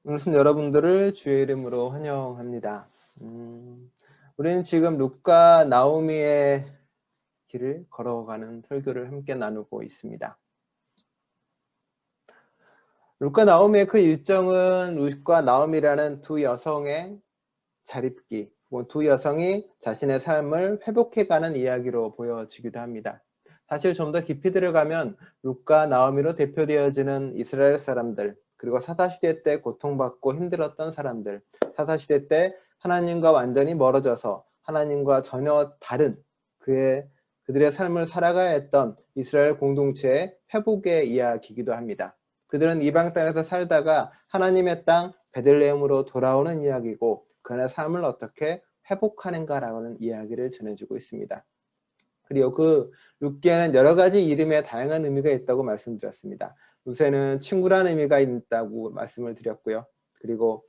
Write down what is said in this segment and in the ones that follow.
오늘은 여러분들을 주의 이름으로 환영합니다. 우리는 지금 룻과 나오미의 길을 걸어가는 설교를 함께 나누고 있습니다. 룻과 나오미의 그 일정은 룻과 나오미라는 두 여성의 자립기, 두 여성이 자신의 삶을 회복해가는 이야기로 보여지기도 합니다. 사실 좀 더 깊이 들어가면 룻과 나오미로 대표되어지는 이스라엘 사람들, 그리고 사사시대 때 고통받고 힘들었던 사람들, 사사시대 때 하나님과 완전히 멀어져서 하나님과 전혀 다른 그들의 삶을 살아가야 했던 이스라엘 공동체의 회복의 이야기이기도 합니다. 그들은 이방 땅에서 살다가 하나님의 땅 베들레헴으로 돌아오는 이야기고 그의 삶을 어떻게 회복하는가라는 이야기를 전해주고 있습니다. 그리고 그 룻기에는 여러 가지 이름에 다양한 의미가 있다고 말씀드렸습니다. 룻에는 친구라는 의미가 있다고 말씀을 드렸고요. 그리고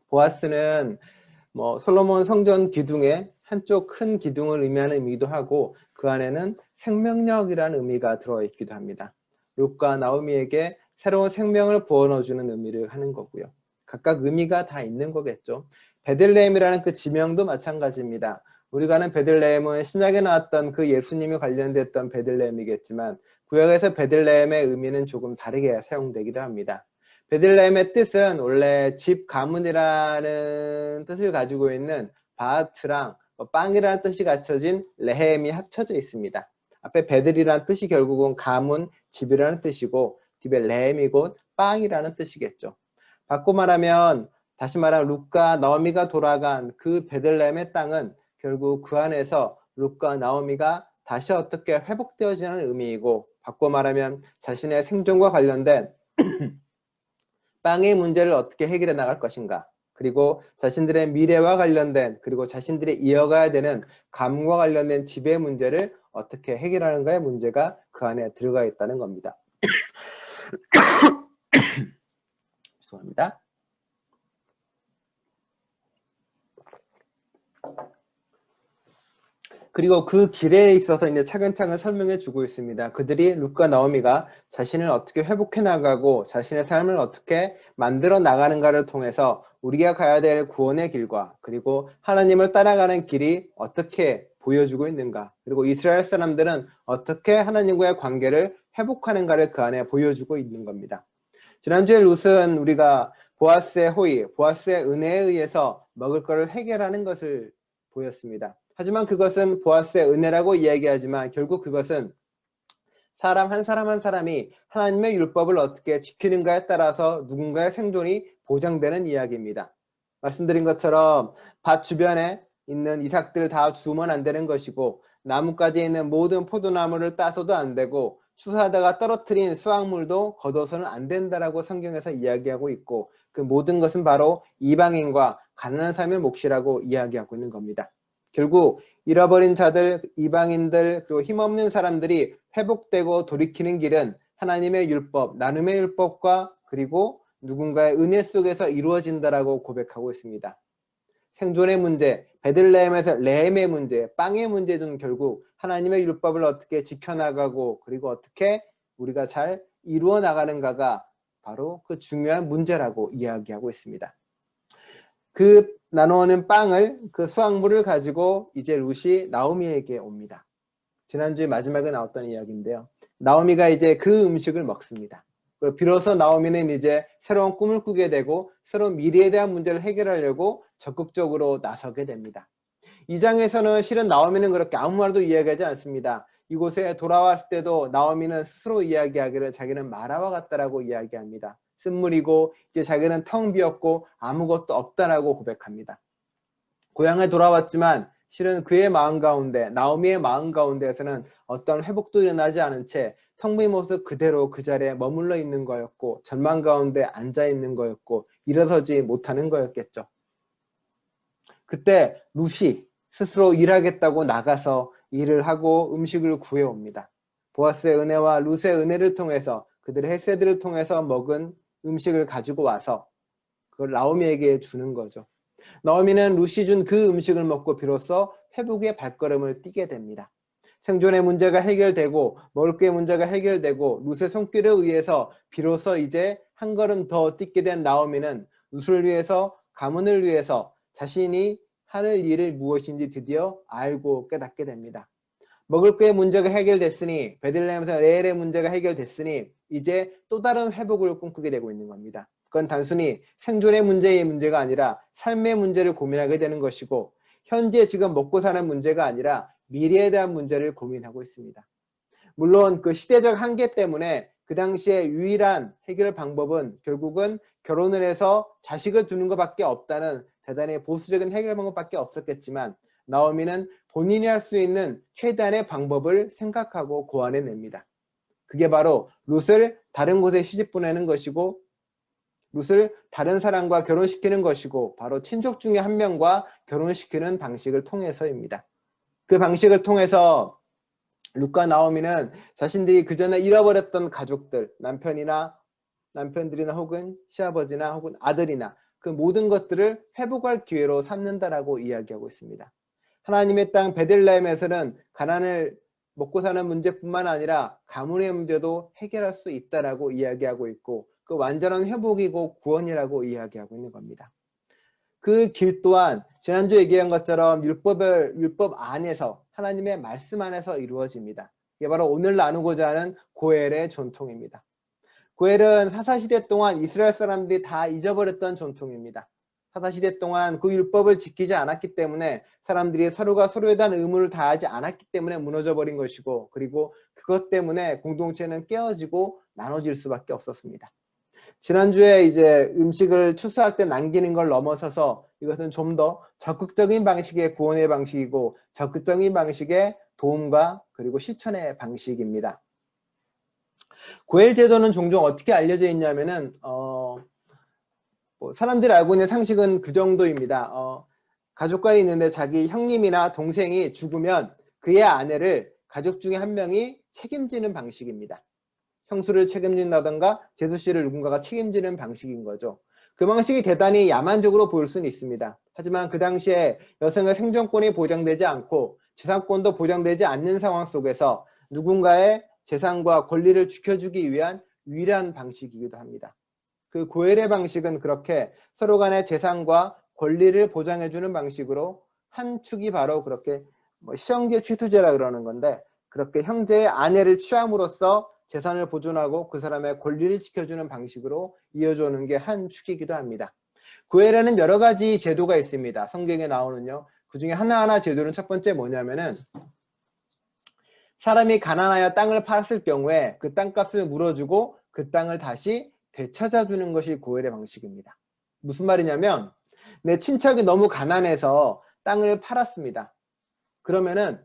보아스는 솔로몬 성전 기둥의 한쪽 큰 기둥을 의미하는 의미도 하고 그 안에는 생명력이라는 의미가 들어있기도 합니다. 룻과 나오미에게 새로운 생명을 부어넣어주는 의미를 하는 거고요. 각각 의미가 다 있는 거겠죠. 베들레헴이라는 그 지명도 마찬가지입니다. 우리가 아는 베들레헴은 신약에 나왔던 그 예수님이 관련됐던 베들레헴이겠지만 구약에서 베들레헴의 의미는 조금 다르게 사용되기도 합니다. 베들레헴의 뜻은 원래 집 가문이라는 뜻을 가지고 있는 바하트랑 빵이라는 뜻이 갖춰진 레헴이 합쳐져 있습니다. 앞에 베들이라는 뜻이 결국은 가문, 집이라는 뜻이고 뒤에 레헴이 곧 빵이라는 뜻이겠죠. 바꿔 말하면 다시 말하면 룻과 나오미가 돌아간 그 베들레헴의 땅은 결국 그 안에서 룻과 나오미가 다시 어떻게 회복되어지는 의미이고 바꿔 말하면 자신의 생존과 관련된 빵의 문제를 어떻게 해결해 나갈 것인가 그리고 자신들의 미래와 관련된 그리고 자신들이 이어가야 되는 가문과 관련된 지배 문제를 어떻게 해결하는가의 문제가 그 안에 들어가 있다는 겁니다. 죄송합니다. 그리고 그 길에 있어서 이제 차근차근 설명해 주고 있습니다. 그들이 룻과 나오미가 자신을 어떻게 회복해 나가고 자신의 삶을 어떻게 만들어 나가는가를 통해서 우리가 가야 될 구원의 길과 그리고 하나님을 따라가는 길이 어떻게 보여주고 있는가 그리고 이스라엘 사람들은 어떻게 하나님과의 관계를 회복하는가를 그 안에 보여주고 있는 겁니다. 지난주에 룻은 우리가 보아스의 호의, 보아스의 은혜에 의해서 먹을 것을 해결하는 것을 보였습니다. 하지만 그것은 보아스의 은혜라고 이야기하지만 결국 그것은 사람 한 사람이 하나님의 율법을 어떻게 지키는가에 따라서 누군가의 생존이 보장되는 이야기입니다. 말씀드린 것처럼 밭 주변에 있는 이삭들 다 주우면 안 되는 것이고 나뭇가지에 있는 모든 포도나무를 따서도 안 되고 추수하다가 떨어뜨린 수확물도 거둬서는 안 된다라고 성경에서 이야기하고 있고 그 모든 것은 바로 이방인과 가난한 삶의 몫이라고 이야기하고 있는 겁니다. 결국 잃어버린 자들, 이방인들, 그리고 힘없는 사람들이 회복되고 돌이키는 길은 하나님의 율법, 나눔의 율법과 그리고 누군가의 은혜 속에서 이루어진다라고 고백하고 있습니다. 생존의 문제, 베들레헴에서 레헴의 문제, 빵의 문제는 결국 하나님의 율법을 어떻게 지켜나가고 그리고 어떻게 우리가 잘 이루어 나가는가가 바로 그 중요한 문제라고 이야기하고 있습니다. 그 나누어는 빵을 그 수확물을 가지고 이제 룻이 나오미에게 옵니다. 지난주에 마지막에 나왔던 이야기인데요. 나오미가 이제 그 음식을 먹습니다. 비로소 나오미는 이제 새로운 꿈을 꾸게 되고 새로운 미래에 대한 문제를 해결하려고 적극적으로 나서게 됩니다. 이 장에서는 실은 나오미는 그렇게 아무 말도 이야기하지 않습니다. 이곳에 돌아왔을 때도 나오미는 스스로 이야기하기를 자기는 마라와 같다라고 이야기합니다. 쓴물이고 이제 자기는 텅 비었고 아무것도 없다라고 고백합니다. 고향에 돌아왔지만 실은 그의 마음 가운데 나오미의 마음 가운데에서는 어떤 회복도 일어나지 않은 채 텅 빈 모습 그대로 그 자리에 머물러 있는 거였고 절망 가운데 앉아 있는 거였고 일어서지 못하는 거였겠죠. 그때 룻이 스스로 일하겠다고 나가서 일을 하고 음식을 구해옵니다. 보아스의 은혜와 룻의 은혜를 통해서 그들의 헤세드를 통해서 먹은 음식을 가지고 와서 그걸 나오미에게 주는 거죠. 나오미는 룻이 준 그 음식을 먹고 비로소 회복의 발걸음을 띄게 됩니다. 생존의 문제가 해결되고 먹을 게 문제가 해결되고 룻의 손길에 의해서 비로소 이제 한 걸음 더 뛰게 된 나오미는 룻을 위해서, 가문을 위해서 자신이 하는 일을 무엇인지 드디어 알고 깨닫게 됩니다. 먹을 거의 문제가 해결됐으니, 베들레헴에서 레헬의 문제가 해결됐으니 이제 또 다른 회복을 꿈꾸게 되고 있는 겁니다. 그건 단순히 생존의 문제가 아니라 삶의 문제를 고민하게 되는 것이고, 현재 지금 먹고 사는 문제가 아니라 미래에 대한 문제를 고민하고 있습니다. 물론 그 시대적 한계 때문에 그 당시에 유일한 해결 방법은 결국은 결혼을 해서 자식을 두는 것밖에 없다는 대단히 보수적인 해결 방법밖에 없었겠지만, 나오미는 본인이 할 수 있는 최대한의 방법을 생각하고 고안해냅니다. 그게 바로 룻을 다른 곳에 시집 보내는 것이고, 룻을 다른 사람과 결혼시키는 것이고, 바로 친족 중에 한 명과 결혼시키는 방식을 통해서입니다. 그 방식을 통해서 룻과 나오미는 자신들이 그전에 잃어버렸던 가족들, 남편들이나 혹은 시아버지나 혹은 아들이나 그 모든 것들을 회복할 기회로 삼는다라고 이야기하고 있습니다. 하나님의 땅 베들레헴에서는 가난을 먹고 사는 문제뿐만 아니라 가문의 문제도 해결할 수 있다라고 이야기하고 있고, 그 완전한 회복이고 구원이라고 이야기하고 있는 겁니다. 그 길 또한 지난주 얘기한 것처럼 율법 안에서, 하나님의 말씀 안에서 이루어집니다. 이게 바로 오늘 나누고자 하는 고엘의 전통입니다. 고엘은 사사시대 동안 이스라엘 사람들이 다 잊어버렸던 전통입니다. 사사시대 동안 그 율법을 지키지 않았기 때문에 사람들이 서로가 서로에 대한 의무를 다하지 않았기 때문에 무너져버린 것이고, 그리고 그것 때문에 공동체는 깨어지고 나눠질 수밖에 없었습니다. 지난주에 이제 음식을 추수할 때 남기는 걸 넘어서서 이것은 좀 더 적극적인 방식의 구원의 방식이고, 적극적인 방식의 도움과 그리고 실천의 방식입니다. 고엘 제도는 종종 어떻게 알려져 있냐면은 사람들이 알고 있는 상식은 그 정도입니다. 가족관이 있는데 자기 형님이나 동생이 죽으면 그의 아내를 가족 중에 한 명이 책임지는 방식입니다. 형수를 책임진다던가 제수씨를 누군가가 책임지는 방식인 거죠. 그 방식이 대단히 야만적으로 보일 수는 있습니다. 하지만 그 당시에 여성의 생존권이 보장되지 않고 재산권도 보장되지 않는 상황 속에서 누군가의 재산과 권리를 지켜주기 위한 유일한 방식이기도 합니다. 그 고엘의 방식은 그렇게 서로 간의 재산과 권리를 보장해주는 방식으로, 한 축이 바로 그렇게 시형제 취투제라 그러는 건데, 그렇게 형제의 아내를 취함으로써 재산을 보존하고 그 사람의 권리를 지켜주는 방식으로 이어져 오는 게 한 축이기도 합니다. 고엘에는 여러 가지 제도가 있습니다. 성경에 나오는요. 그 중에 하나하나 제도는 첫 번째 뭐냐면은, 사람이 가난하여 땅을 팔았을 경우에 그 땅값을 물어주고 그 땅을 다시 되찾아주는 것이 고엘의 방식입니다. 무슨 말이냐면, 내 친척이 너무 가난해서 땅을 팔았습니다. 그러면은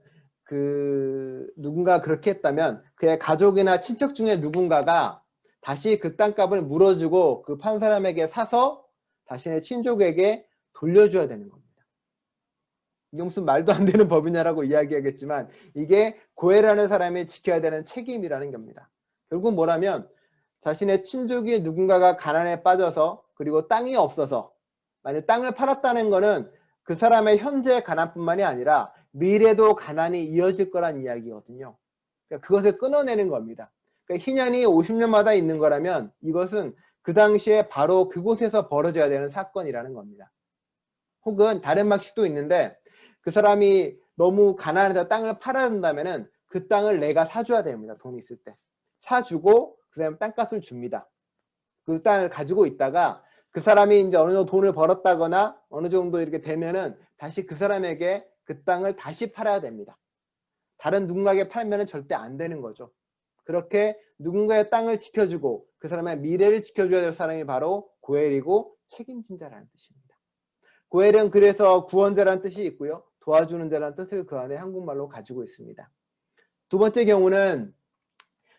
누군가 그렇게 했다면 그의 가족이나 친척 중에 누군가가 다시 그 땅값을 물어주고 그 판 사람에게 사서 자신의 친족에게 돌려줘야 되는 겁니다. 이게 무슨 말도 안 되는 법이냐라고 이야기하겠지만, 이게 고엘이라는 사람이 지켜야 되는 책임이라는 겁니다. 결국 뭐라면, 자신의 친족이 누군가가 가난에 빠져서, 그리고 땅이 없어서, 만약 땅을 팔았다는 거는 그 사람의 현재 가난뿐만이 아니라 미래도 가난이 이어질 거란 이야기거든요. 그러니까 그것을 끊어내는 겁니다. 그러니까 희년이 50년마다 있는 거라면 이것은 그 당시에 바로 그곳에서 벌어져야 되는 사건이라는 겁니다. 혹은 다른 방식도 있는데, 그 사람이 너무 가난해서 땅을 팔아야 된다면은 그 땅을 내가 사줘야 됩니다. 돈이 있을 때. 사주고 그 다음에 땅값을 줍니다. 그 땅을 가지고 있다가 그 사람이 이제 어느 정도 돈을 벌었다거나 어느 정도 이렇게 되면은 다시 그 사람에게 그 땅을 다시 팔아야 됩니다. 다른 누군가에게 팔면은 절대 안 되는 거죠. 그렇게 누군가의 땅을 지켜주고 그 사람의 미래를 지켜줘야 될 사람이 바로 고엘이고 책임진 자라는 뜻입니다. 고엘은 그래서 구원자라는 뜻이 있고요. 도와주는 자라는 뜻을 그 안에 한국말로 가지고 있습니다. 두 번째 경우는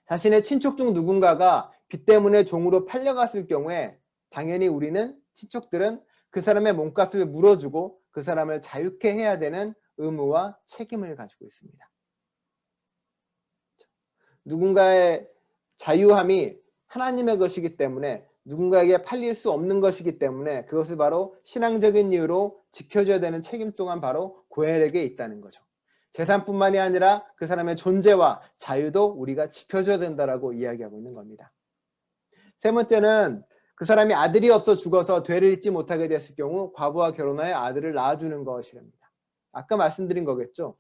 자신의 친척 중 누군가가 빚 때문에 종으로 팔려갔을 경우에 당연히 우리는 친척들은 그 사람의 몸값을 물어주고 그 사람을 자유케 해야 되는 의무와 책임을 가지고 있습니다. 누군가의 자유함이 하나님의 것이기 때문에, 누군가에게 팔릴 수 없는 것이기 때문에 그것을 바로 신앙적인 이유로 지켜줘야 되는 책임 또한 바로 고엘에게 있다는 거죠. 재산뿐만이 아니라 그 사람의 존재와 자유도 우리가 지켜줘야 된다라고 이야기하고 있는 겁니다. 세 번째는 그 사람이 아들이 없어 죽어서 되를 잇지 못하게 됐을 경우 과부와 결혼하여 아들을 낳아주는 것이랍니다. 아까 말씀드린 거겠죠.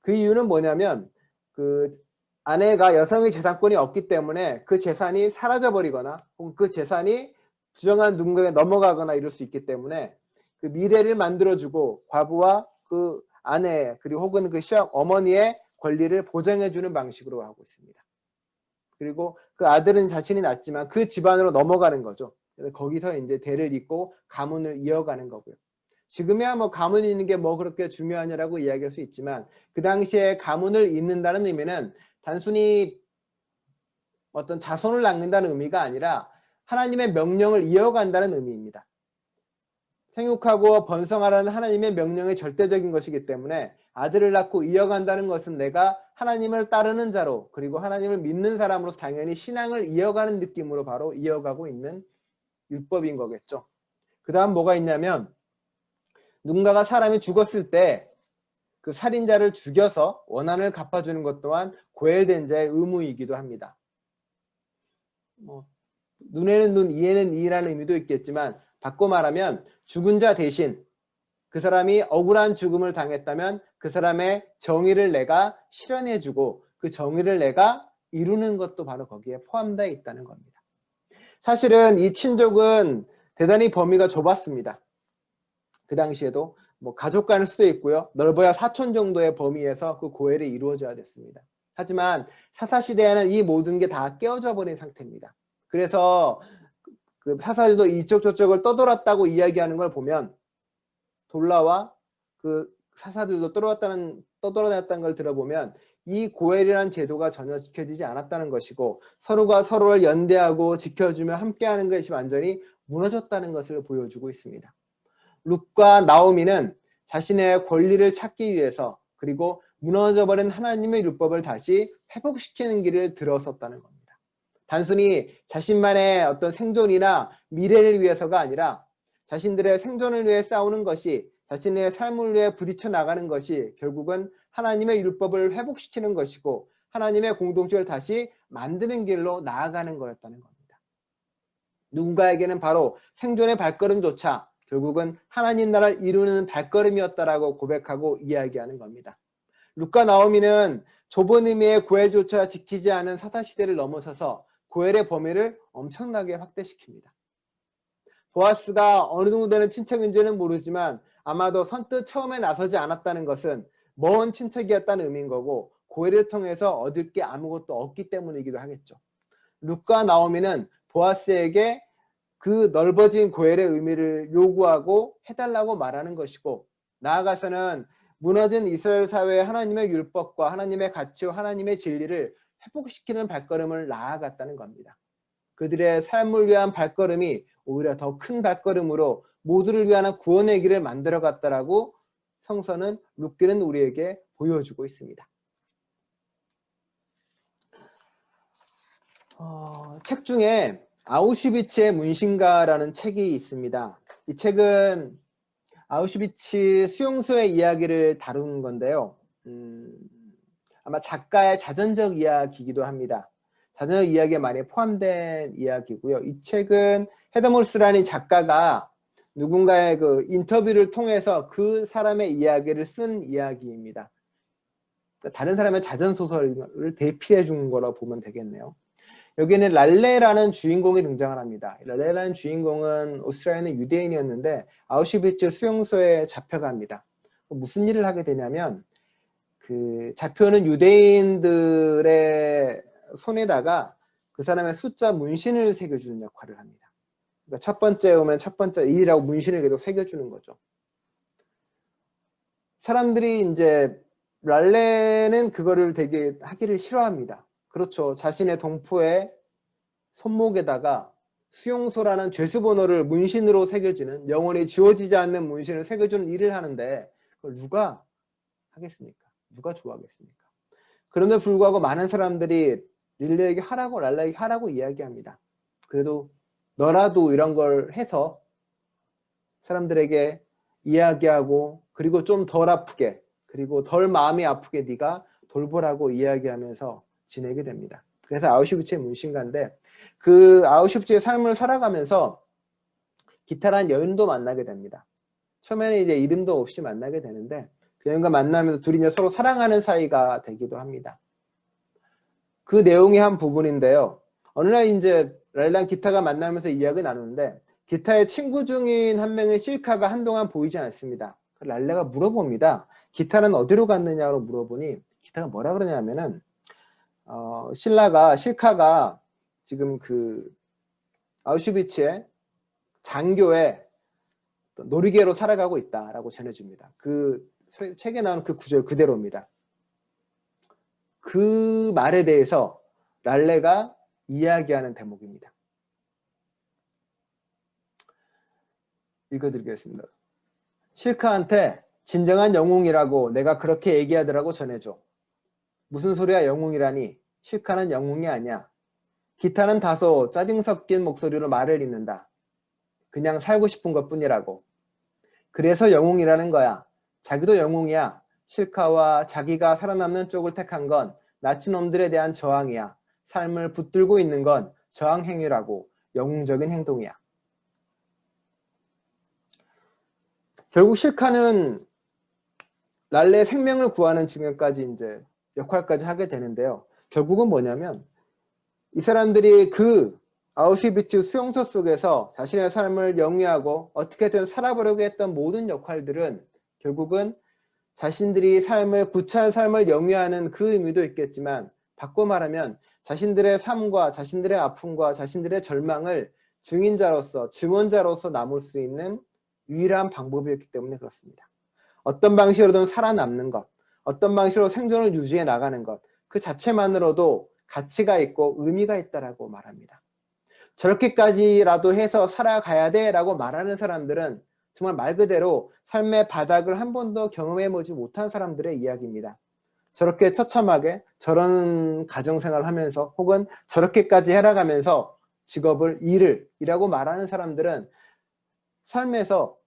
그 이유는 뭐냐면 그 아내가 여성의 재산권이 없기 때문에 그 재산이 사라져버리거나 혹은 그 재산이 부정한 누군가에게 넘어가거나 이럴 수 있기 때문에 그 미래를 만들어주고 과부와 그 아내 그리고 혹은 그 시어 어머니의 권리를 보장해주는 방식으로 하고 있습니다. 그리고 그 아들은 자신이 낳지만 그 집안으로 넘어가는 거죠. 그래서 거기서 이제 대를 잇고 가문을 이어가는 거고요. 지금이야 뭐 가문이 있는 게 뭐 그렇게 중요하냐라고 이야기할 수 있지만 그 당시에 가문을 잇는다는 의미는 단순히 어떤 자손을 낳는다는 의미가 아니라 하나님의 명령을 이어간다는 의미입니다. 생육하고 번성하라는 하나님의 명령이 절대적인 것이기 때문에 아들을 낳고 이어간다는 것은 내가 하나님을 따르는 자로 그리고 하나님을 믿는 사람으로서 당연히 신앙을 이어가는 느낌으로 바로 이어가고 있는 율법인 거겠죠. 그 다음 뭐가 있냐면 누군가가 사람이 죽었을 때 그 살인자를 죽여서 원한을 갚아주는 것 또한 고엘된 자의 의무이기도 합니다. 뭐 눈에는 눈, 이에는 이라는 의미도 있겠지만 바꿔 말하면 죽은 자 대신 그 사람이 억울한 죽음을 당했다면 그 사람의 정의를 내가 실현해주고 그 정의를 내가 이루는 것도 바로 거기에 포함되어 있다는 겁니다. 사실은 이 친족은 대단히 범위가 좁았습니다. 그 당시에도 뭐 가족 간일 수도 있고요. 넓어야 사촌 정도의 범위에서 그 고엘이 이루어져야 됐습니다. 하지만 사사시대에는 이 모든 게 다 깨어져 버린 상태입니다. 그래서 그 사사들도 이쪽 저쪽을 떠돌았다고 이야기하는 걸 보면 돌라와 그 사사들도 떠돌아다녔다는 걸 들어보면 이 고엘이라는 제도가 전혀 지켜지지 않았다는 것이고 서로가 서로를 연대하고 지켜주며 함께하는 것이 완전히 무너졌다는 것을 보여주고 있습니다. 룻과 나오미는 자신의 권리를 찾기 위해서 그리고 무너져버린 하나님의 율법을 다시 회복시키는 길을 들어섰다는 겁니다. 단순히 자신만의 어떤 생존이나 미래를 위해서가 아니라 자신들의 생존을 위해 싸우는 것이 자신의 삶을 위해 부딪혀 나가는 것이 결국은 하나님의 율법을 회복시키는 것이고 하나님의 공동체를 다시 만드는 길로 나아가는 거였다는 겁니다. 누군가에게는 바로 생존의 발걸음조차 결국은 하나님 나라를 이루는 발걸음이었다라고 고백하고 이야기하는 겁니다. 룻과 나오미는 좁은 의미의 고엘조차 지키지 않은 사사시대를 넘어서서 고엘의 범위를 엄청나게 확대시킵니다. 보아스가 어느 정도 되는 친척인지는 모르지만 아마도 선뜻 처음에 나서지 않았다는 것은 먼 친척이었다는 의미인 거고 고엘을 통해서 얻을 게 아무것도 없기 때문이기도 하겠죠. 룻과 나오미는 보아스에게 그 넓어진 고엘의 의미를 요구하고 해달라고 말하는 것이고 나아가서는 무너진 이스라엘 사회의 하나님의 율법과 하나님의 가치와 하나님의 진리를 회복시키는 발걸음을 나아갔다는 겁니다. 그들의 삶을 위한 발걸음이 오히려 더 큰 발걸음으로 모두를 위한 구원의 길을 만들어갔다라고 성서는 룻기는 우리에게 보여주고 있습니다. 책 중에 아우슈비츠의 문신가라는 책이 있습니다. 이 책은 아우슈비츠 수용소의 이야기를 다루는 건데요. 아마 작가의 자전적 이야기이기도 합니다. 자전적 이야기에 많이 포함된 이야기고요. 이 책은 헤더몰스라는 작가가 누군가의 그 인터뷰를 통해서 그 사람의 이야기를 쓴 이야기입니다. 다른 사람의 자전소설을 대피해 준 거라고 보면 되겠네요. 여기는 랄레라는 주인공이 등장을 합니다. 랄레라는 주인공은 오스트리아의 유대인이었는데 아우슈비츠 수용소에 잡혀갑니다. 무슨 일을 하게 되냐면 그 잡혀오는 유대인들의 손에다가 그 사람의 숫자 문신을 새겨주는 역할을 합니다. 그러니까 첫 번째 오면 첫 번째 1이라고 문신을 계속 새겨주는 거죠. 사람들이 이제 랄레는 그거를 되게 하기를 싫어합니다. 그렇죠. 자신의 동포의 손목에다가 수용소라는 죄수번호를 문신으로 새겨주는 영원히 지워지지 않는 문신을 새겨주는 일을 하는데 그걸 누가 하겠습니까? 누가 좋아하겠습니까? 그런데 불구하고 많은 사람들이 릴레에게 하라고 랄라에게 하라고 이야기합니다. 그래도 너라도 이런 걸 해서 사람들에게 이야기하고 그리고 좀 덜 아프게 그리고 덜 마음이 아프게 네가 돌보라고 이야기하면서 지내게 됩니다. 그래서 아우슈비츠의 문신가인데 그 아우슈비츠의 삶을 살아가면서 기타란 여인도 만나게 됩니다. 처음에는 이제 이름도 없이 만나게 되는데 그 여인과 만나면서 둘이 이제 서로 사랑하는 사이가 되기도 합니다. 그 내용의 한 부분인데요. 어느 날 이제 랄랑 기타가 만나면서 이야기 나누는데 기타의 친구 중인 한 명의 실카가 한동안 보이지 않습니다. 랄레가 물어봅니다. 기타는 어디로 갔느냐고 물어보니 기타가 뭐라 그러냐면은 실카가 지금 그 아우슈비츠의 장교의 놀이개로 살아가고 있다라고 전해줍니다. 그 책에 나오는 그 구절 그대로입니다. 그 말에 대해서 랄레가 이야기하는 대목입니다. 읽어드리겠습니다. 실카한테 진정한 영웅이라고 내가 그렇게 얘기하더라고 전해줘. 무슨 소리야 영웅이라니. 실카는 영웅이 아니야. 기타는 다소 짜증 섞인 목소리로 말을 잇는다. 그냥 살고 싶은 것뿐이라고. 그래서 영웅이라는 거야. 자기도 영웅이야. 실카와 자기가 살아남는 쪽을 택한 건 나치놈들에 대한 저항이야. 삶을 붙들고 있는 건 저항 행위라고. 영웅적인 행동이야. 결국 실카는 랄레의 생명을 구하는 지금까지 이제 역할까지 하게 되는데요. 결국은 뭐냐면 이 사람들이 그 아우슈비츠 수용소 속에서 자신의 삶을 영위하고 어떻게든 살아보려고 했던 모든 역할들은 결국은 자신들이 구차한 삶을 영위하는 그 의미도 있겠지만 바꿔 말하면 자신들의 삶과 자신들의 아픔과 자신들의 절망을 증인자로서 증언자로서 남을 수 있는 유일한 방법이었기 때문에 그렇습니다. 어떤 방식으로든 살아남는 것, 어떤 방식으로 생존을 유지해 나가는 것, 그 자체만으로도 가치가 있고 의미가 있다라고 말합니다. 저렇게까지라도 해서 살아가야 돼 라고 말하는 사람들은 정말 말 그대로 삶의 바닥을 한 번도 경험해보지 못한 사람들의 이야기입니다. 저렇게 처참하게 저런 가정생활을 하면서 혹은 저렇게까지 해나가면서 직업을 일이라고 말하는 사람들은 삶에서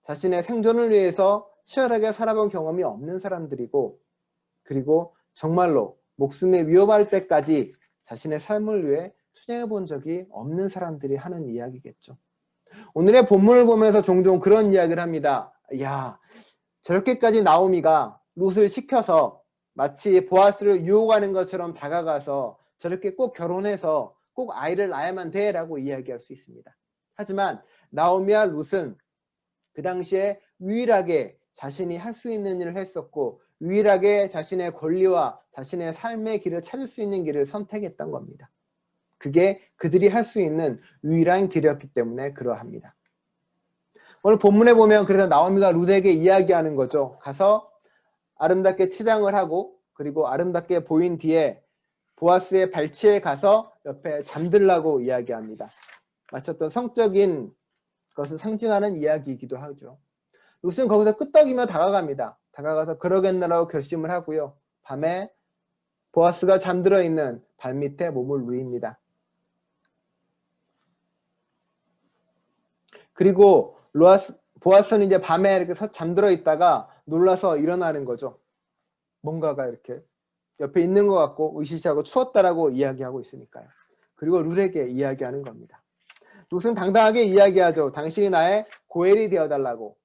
자신의 생존을 위해서 치열하게 살아본 경험이 없는 사람들이고 그리고 정말로 목숨이 위험할 때까지 자신의 삶을 위해 투쟁해 본 적이 없는 사람들이 하는 이야기겠죠. 오늘의 본문을 보면서 종종 그런 이야기를 합니다. 야, 저렇게까지 나오미가 룻을 시켜서 마치 보아스를 유혹하는 것처럼 다가가서 저렇게 꼭 결혼해서 꼭 아이를 낳아야만 돼 라고 이야기할 수 있습니다. 하지만 나오미와 룻은 그 당시에 유일하게 자신이 할 수 있는 일을 했었고 유일하게 자신의 권리와 자신의 삶의 길을 찾을 수 있는 길을 선택했던 겁니다. 그게 그들이 할 수 있는 유일한 길이었기 때문에 그러합니다. 오늘 본문에 보면 그래서 나오미가 룻에게 이야기하는 거죠. 가서 아름답게 치장을 하고 그리고 아름답게 보인 뒤에 보아스의 발치에 가서 옆에 잠들라고 이야기합니다. 마치 어떤 성적인 것을 상징하는 이야기이기도 하죠. 룻은 거기서 끄떡이며 다가갑니다. 다가가서 그러겠나라고 결심을 하고요. 밤에 보아스가 잠들어 있는 발밑에 몸을 누입니다. 그리고 보아스는 이제 밤에 이렇게 잠들어 있다가 놀라서 일어나는 거죠. 뭔가가 이렇게 옆에 있는 것 같고 의시시하고 추웠다라고 이야기하고 있으니까요. 그리고 룻에게 이야기하는 겁니다. 룻은 당당하게 이야기하죠. 당신이 나의 고엘이 되어달라고.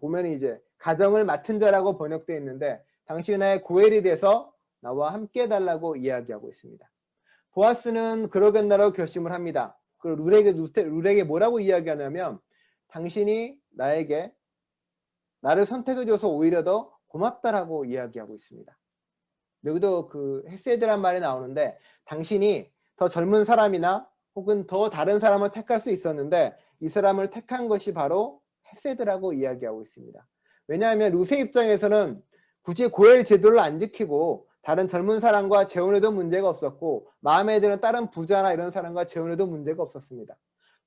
보면 이제 가정을 맡은 자라고 번역되어 있는데 당신이 나의 고엘이 돼서 나와 함께 해달라고 이야기하고 있습니다. 보아스는 그러겠나라고 결심을 합니다. 그리고 룻에게 뭐라고 이야기하냐면 당신이 나를 선택해줘서 오히려 더 고맙다라고 이야기하고 있습니다. 여기도 그 헤세드란 말이 나오는데 당신이 더 젊은 사람이나 혹은 더 다른 사람을 택할 수 있었는데 이 사람을 택한 것이 바로 헤세드라고 이야기하고 있습니다. 왜냐하면 룻의 입장에서는 굳이 고엘 제도를 안 지키고 다른 젊은 사람과 재혼해도 문제가 없었고 마음에 드는 다른 부자나 이런 사람과 재혼해도 문제가 없었습니다.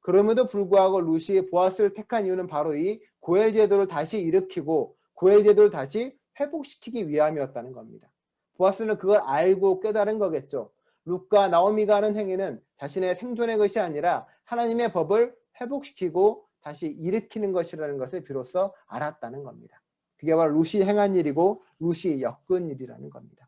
그럼에도 불구하고 룻이 보아스를 택한 이유는 바로 이 고엘 제도를 다시 일으키고 고엘 제도를 다시 회복시키기 위함이었다는 겁니다. 보아스는 그걸 알고 깨달은 거겠죠. 룻과 나오미가 하는 행위는 자신의 생존의 것이 아니라 하나님의 법을 회복시키고 다시 일으키는 것이라는 것을 비로소 알았다는 겁니다. 그게 바로 룻이 행한 일이고 룻이 엮은 일이라는 겁니다.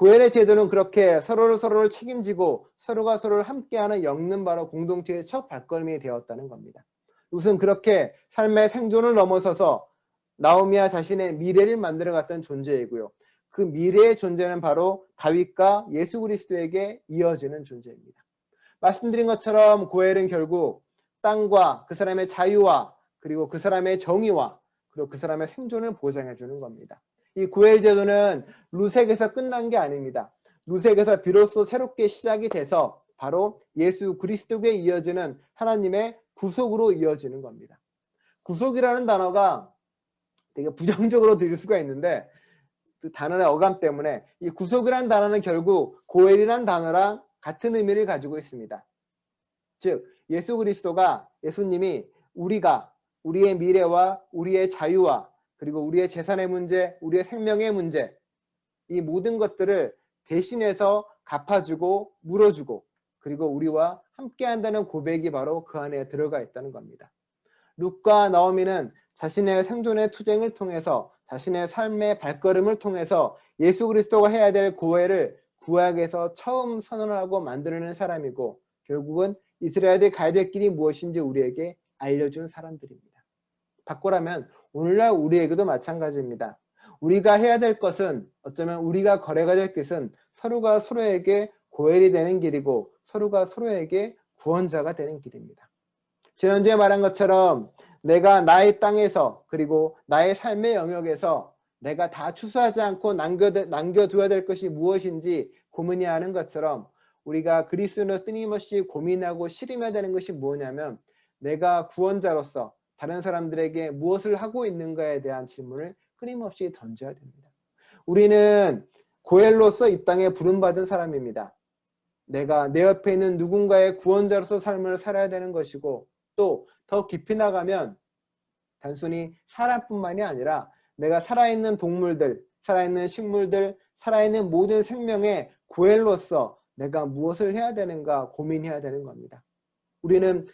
고엘의 제도는 그렇게 서로를 책임지고 서로가 서로를 함께하는 엮는 바로 공동체의 첫 발걸음이 되었다는 겁니다. 룻은 그렇게 삶의 생존을 넘어서서 나오미와 자신의 미래를 만들어갔던 존재이고요. 그 미래의 존재는 바로 다윗과 예수 그리스도에게 이어지는 존재입니다. 말씀드린 것처럼 고엘은 결국 땅과 그 사람의 자유와 그리고 그 사람의 정의와 그리고 그 사람의 생존을 보장해 주는 겁니다. 이 고엘 제도는 룻에게서 끝난 게 아닙니다. 룻에게서 비로소 새롭게 시작이 돼서 바로 예수 그리스도에 이어지는 하나님의 구속으로 이어지는 겁니다. 구속이라는 단어가 되게 부정적으로 들릴 수가 있는데 그 단어의 어감 때문에 이 구속이라는 단어는 결국 고엘이라는 단어랑 같은 의미를 가지고 있습니다. 즉 예수 그리스도가 예수님이 우리가 우리의 미래와 우리의 자유와 그리고 우리의 재산의 문제, 우리의 생명의 문제 이 모든 것들을 대신해서 갚아주고 물어주고 그리고 우리와 함께한다는 고백이 바로 그 안에 들어가 있다는 겁니다. 룻과 나오미는 자신의 생존의 투쟁을 통해서 자신의 삶의 발걸음을 통해서 예수 그리스도가 해야 될 고엘을 구약에서 처음 선언하고 만들어낸 사람이고 결국은 이스라엘이 가야 될 길이 무엇인지 우리에게 알려준 사람들입니다. 바꾸라면 오늘날 우리에게도 마찬가지입니다. 우리가 해야 될 것은 어쩌면 우리가 걸어가야 될 것은 서로가 서로에게 고엘이 되는 길이고 서로가 서로에게 구원자가 되는 길입니다. 지난주에 말한 것처럼 내가 나의 땅에서 그리고 나의 삶의 영역에서 내가 다 추수하지 않고 남겨둬야 될 것이 무엇인지 고민해야 하는 것처럼 우리가 그리스도인으로 끊임없이 고민하고 실험해야 되는 것이 뭐냐면 내가 구원자로서 다른 사람들에게 무엇을 하고 있는가에 대한 질문을 끊임없이 던져야 됩니다. 우리는 고엘로서 이 땅에 부름받은 사람입니다. 내가 내 옆에 있는 누군가의 구원자로서 삶을 살아야 되는 것이고 또 더 깊이 나가면 단순히 사람뿐만이 아니라 내가 살아있는 동물들, 살아있는 식물들, 살아있는 모든 생명의 고엘로서 내가 무엇을 해야 되는가 고민해야 되는 겁니다. 우리는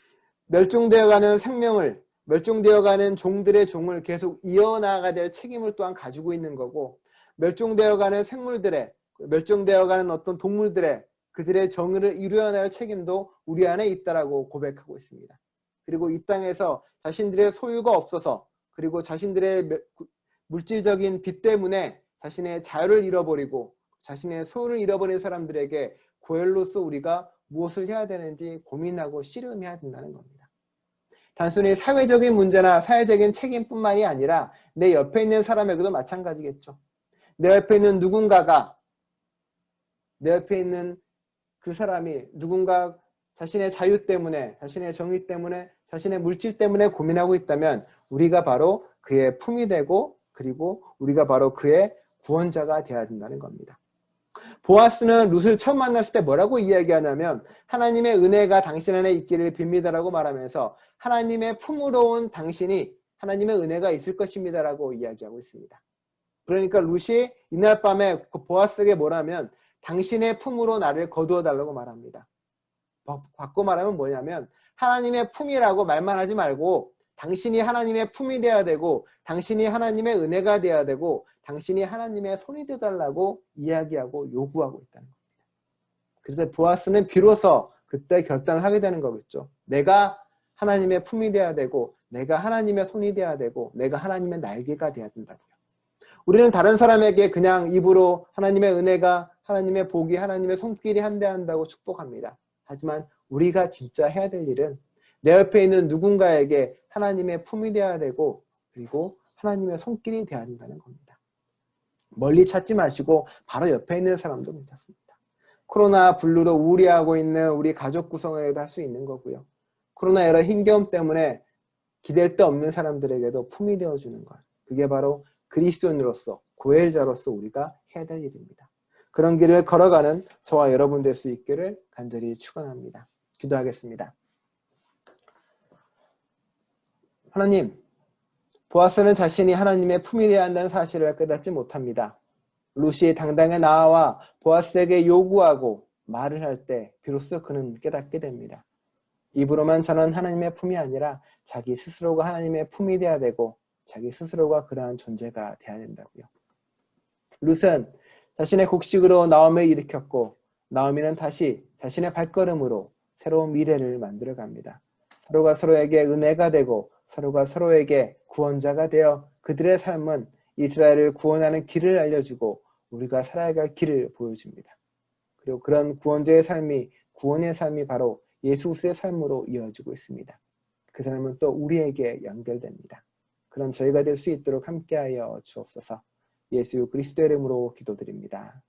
멸종되어가는 생명을 멸종되어가는 종들의 종을 계속 이어나가야 될 책임을 또한 가지고 있는 거고 멸종되어가는 생물들의 멸종되어가는 어떤 동물들의 그들의 정의를 이루어야 할 책임도 우리 안에 있다라고 고백하고 있습니다. 그리고 이 땅에서 자신들의 소유가 없어서 그리고 자신들의 물질적인 빚 때문에 자신의 자유를 잃어버리고 자신의 소유를 잃어버린 사람들에게 고엘로서 우리가 무엇을 해야 되는지 고민하고 씨름해야 된다는 겁니다. 단순히 사회적인 문제나 사회적인 책임뿐만이 아니라 내 옆에 있는 사람에게도 마찬가지겠죠. 내 옆에 있는 누군가가 내 옆에 있는 그 사람이 누군가 자신의 자유 때문에 자신의 정의 때문에 자신의 물질 때문에 고민하고 있다면 우리가 바로 그의 품이 되고 그리고 우리가 바로 그의 구원자가 되어야 된다는 겁니다. 보아스는 룻을 처음 만났을 때 뭐라고 이야기하냐면 하나님의 은혜가 당신 안에 있기를 빕니다라고 말하면서 하나님의 품으로 온 당신이 하나님의 은혜가 있을 것입니다라고 이야기하고 있습니다. 그러니까 룻이 이날 밤에 그 보아스에게 뭐라면 당신의 품으로 나를 거두어 달라고 말합니다. 바꿔 말하면 뭐냐면 하나님의 품이라고 말만 하지 말고 당신이 하나님의 품이 되어야 되고 당신이 하나님의 은혜가 되어야 되고 당신이 하나님의 손이 되달라고 이야기하고 요구하고 있다는 겁니다. 그래서 보아스는 비로소 그때 결단을 하게 되는 거겠죠. 내가 하나님의 품이 되어야 되고 내가 하나님의 손이 되어야 되고 내가 하나님의 날개가 되어야 된다고요. 우리는 다른 사람에게 그냥 입으로 하나님의 은혜가 하나님의 복이 하나님의 손길이 한대한다고 축복합니다. 하지만 우리가 진짜 해야 될 일은 내 옆에 있는 누군가에게 하나님의 품이 되어야 되고 그리고 하나님의 손길이 되어야 된다는 겁니다. 멀리 찾지 마시고 바로 옆에 있는 사람도 괜찮습니다. 코로나 블루로 우울해하고 있는 우리 가족 구성원에도 할 수 있는 거고요. 코로나 여러 힘겨움 때문에 기댈 데 없는 사람들에게도 품이 되어주는 것. 그게 바로 그리스도인으로서 고엘자로서 우리가 해야 될 일입니다. 그런 길을 걸어가는 저와 여러분 될 수 있기를 간절히 축원합니다. 기도하겠습니다. 하나님, 보아스는 자신이 하나님의 품이 되어야 한다는 사실을 깨닫지 못합니다. 룻이 당당히 나와 보아스에게 요구하고 말을 할 때 비로소 그는 깨닫게 됩니다. 입으로만 저는 하나님의 품이 아니라 자기 스스로가 하나님의 품이 되어야 되고 자기 스스로가 그러한 존재가 되어야 된다고요. 룻은 자신의 곡식으로 나오미를 일으켰고 나오미는 다시 자신의 발걸음으로 새로운 미래를 만들어 갑니다. 서로가 서로에게 은혜가 되고 서로가 서로에게 구원자가 되어 그들의 삶은 이스라엘을 구원하는 길을 알려주고 우리가 살아야 할 길을 보여줍니다. 그리고 그런 구원자의 삶이 구원의 삶이 바로 예수 그리스도의 삶으로 이어지고 있습니다. 그 삶은 또 우리에게 연결됩니다. 그런 저희가 될 수 있도록 함께하여 주옵소서. 예수 그리스도의 이름으로 기도드립니다.